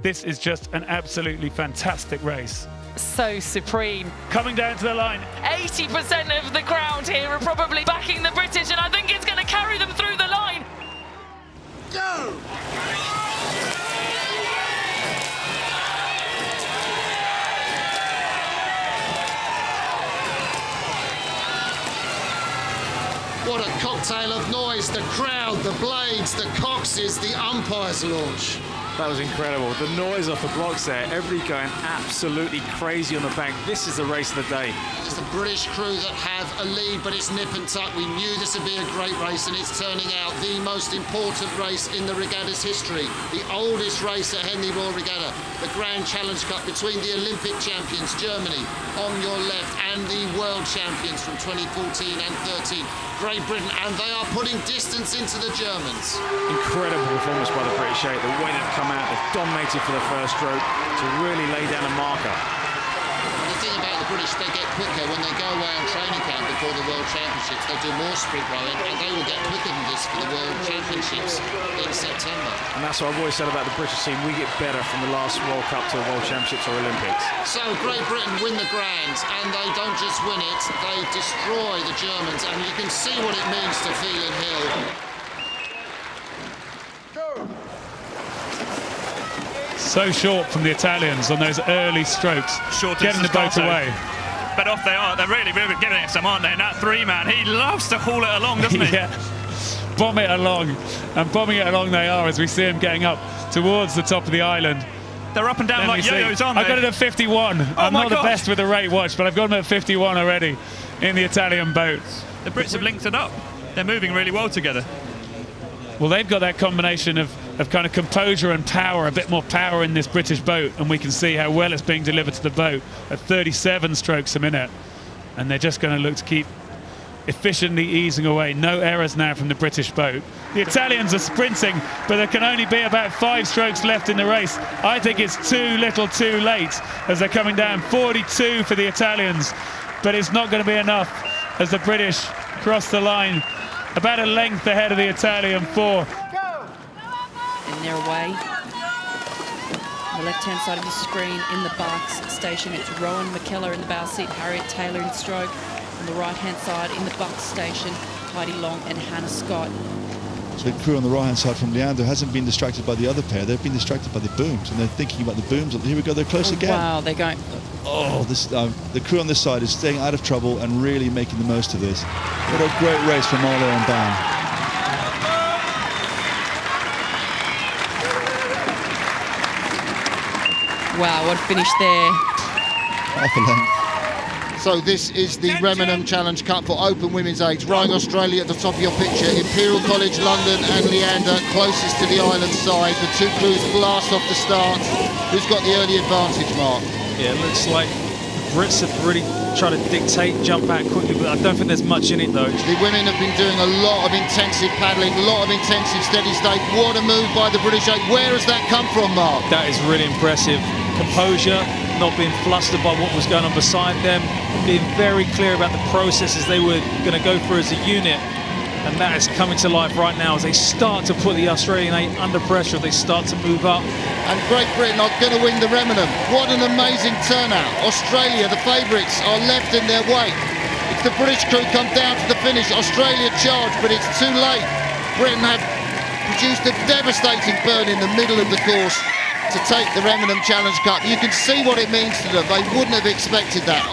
This is just an absolutely fantastic race. So supreme. Coming down to the line. 80% of the crowd here are probably backing the British, and I think it's going to carry them through the line. Go! What a cocktail of noise, the crowd, the blades, the coxes, the umpires launch. That was incredible. The noise off the blocks there, everybody going absolutely crazy on the bank. This is the race of the day. It's the British crew that have a lead, but it's nip and tuck. We knew this would be a great race, and it's turning out the most important race in the regatta's history. The oldest race at Henley Royal Regatta, the Grand Challenge Cup between the Olympic champions, Germany, on your left, and the world champions from 2014 and 13, Great Britain, and they are putting distance into the Germans. Incredible performance by the British 8. The way they've come out, they've dominated for the first stroke to really lay down a marker. And the thing about the British, they get quicker when they go away on training camp before the World Championships. They do more sprint rowing, and they will get quicker than this for the World Championships in September. And that's what I've always said about the British team. We get better from the last World Cup to the World Championships or Olympics. So Great Britain win the Grands, and they don't just win it, they destroy the Germans, and you can see what it means to Phelan Hill. So short from the Italians on those early strokes, getting the boat away. But off they are. They're really giving it some, aren't they? And that three-man, he loves to haul it along, doesn't he? Yeah, bomb it along. And bombing it along they are as we see him getting up towards the top of the island. They're up and down like yo-yos, aren't they? I got it at 51. I'm not the best with the rate watch, but I've got him at 51 already in the Italian boat. The Brits have linked it up. They're moving really well together. Well, they've got that combination of kind of composure and power, a bit more power in this British boat, and we can see how well it's being delivered to the boat at 37 strokes a minute. And they're just going to look to keep efficiently easing away. No errors now from the British boat. The Italians are sprinting, but there can only be about 5 strokes left in the race. I think it's too little too late as they're coming down. 42 for the Italians, but it's not going to be enough as the British cross the line. About a length ahead of the Italian 4. And they're away. On the left-hand side of the screen in the Barks station, it's Rowan McKellar in the bow seat, Harriet Taylor in stroke. On the right-hand side in the Bucks station, Heidi Long and Hannah Scott. So the crew on the right-hand side from Leander hasn't been distracted by the other pair. They've been distracted by the booms, and they're thinking about the booms. Here we go, they're close again. Wow, they're going... Oh, the crew on this side is staying out of trouble and really making the most of this. What a great race for Marlow and Ban. Wow, what a finish there. Half a length. So this is the Remenham Challenge Cup for Open Women's Age. Rowing Australia at the top of your picture. Imperial College London and Leander closest to the island side. The two crews blast off the start. Who's got the early advantage, Mark? Yeah, it looks like the Brits have really tried to dictate, jump out quickly, but I don't think there's much in it though. The women have been doing a lot of intensive paddling, a lot of intensive steady state. What a move by the British 8. Where has that come from, Mark? That is really impressive. Composure, not being flustered by what was going on beside them, being very clear about the processes they were going to go through as a unit. And that is coming to life right now as they start to put the Australian 8 under pressure. They start to move up. And Great Britain are going to win the Remenham. What an amazing turnout. Australia, the favourites, are left in their wake. If the British crew come down to the finish, Australia charge, but it's too late. Britain have produced a devastating burn in the middle of the course to take the Remenham Challenge Cup. You can see what it means to them. They wouldn't have expected that.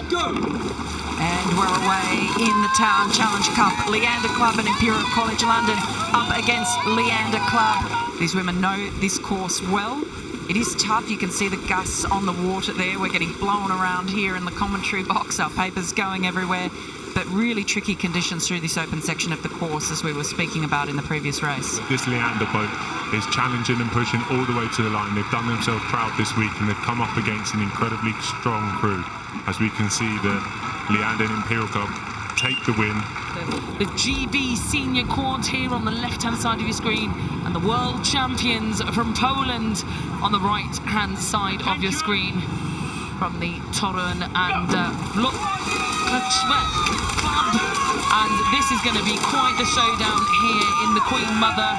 And we're away in the Town Challenge Cup. Leander Club and Imperial College London up against Leander Club. These women know this course well. It is tough. You can see the gusts on the water there. We're getting blown around here in the commentary box. Our papers going everywhere. But really tricky conditions through this open section of the course, as we were speaking about in the previous race. This Leander boat is challenging and pushing all the way to the line. They've done themselves proud this week, and they've come up against an incredibly strong crew. As we can see, the Leander and Imperial Club take the win. The GB senior quad here on the left-hand side of your screen, and the world champions from Poland on the right-hand side of your screen from the Torun and Club. And this is going to be quite the showdown here in the Queen Mother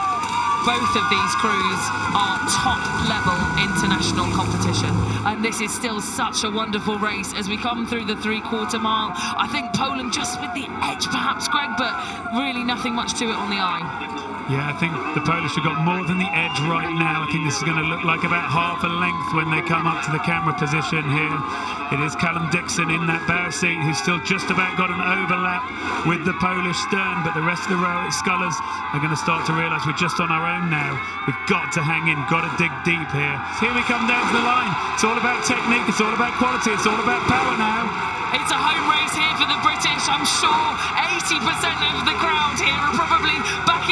both of these crews are top-level international competition. And this is still such a wonderful race as we come through the three-quarter mile. I think Poland just with the edge, perhaps, Greg, but really nothing much to it on the eye. Yeah, I think the Polish have got more than the edge right now. I think this is going to look like about half a length when they come up to the camera position here. It is Callum Dixon in that bow seat who's still just about got an overlap with the Polish stern, but the rest of the row scullers are going to start to realise we're just on our own now. We've got to hang in, got to dig deep here. Here we come down to the line. It's all about technique, it's all about quality, it's all about power now. It's a home race here for the British. I'm sure 80% of the crowd here are probably back